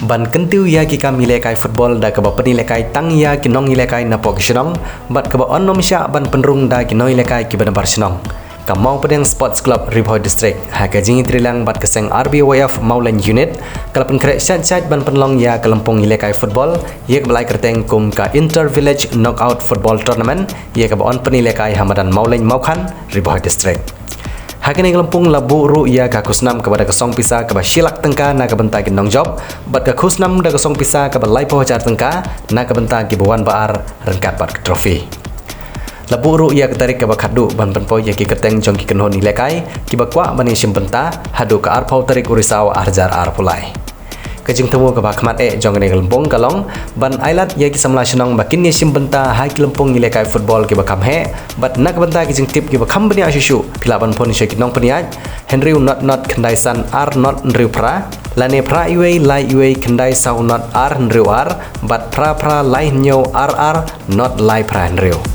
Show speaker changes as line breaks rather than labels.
ban kentiu ya ki kam ilekai football da kaba penilekai tang ya ki nong ilekai na pok shnong bat kaba onnom sya ban penrung da ki noi ilekai ki ban bar shnong kamau pedang sports club Ripoh district ha ka jingi trilang bat keseng RBWF Maulan unit kalapan krek syat ban penlong ya kelempung ilekai football ye ka belai kerteng kum ka inter village knockout football tournament ye ka on penilekai hamadan Maulan Maukhan Ripoh district. Hakini kelempung labu ru ia ka kusnam kepada kesong pisa keba silak tengka na kebentai gendong job bat ka kusnam da kesong pisa keba laipo jar tengka na kebentai gibuan baar rengkat bat trofi. Labu ru ia ketarik keba khadu ban penpo ia ki keteng jong ki kenhon ilekai kiba kwa bani simbenta hadu ka arpau tarik urisau arjar arpulai. Kajing temu ke bakmat jong ne kelempung kalong ban ailat ya ki samla shnong bakin ni simbenta hai kelempung ilekai football ki bakam he bat nak benta kijing tip ki bakam bani asyushu pilaban pon she ki nong peniaj Henry not kendai san ar not nriu pra lane pra iwe lai iwe kendai sau not ar nriu ar bat pra lai nyo ar not lai pra nriu.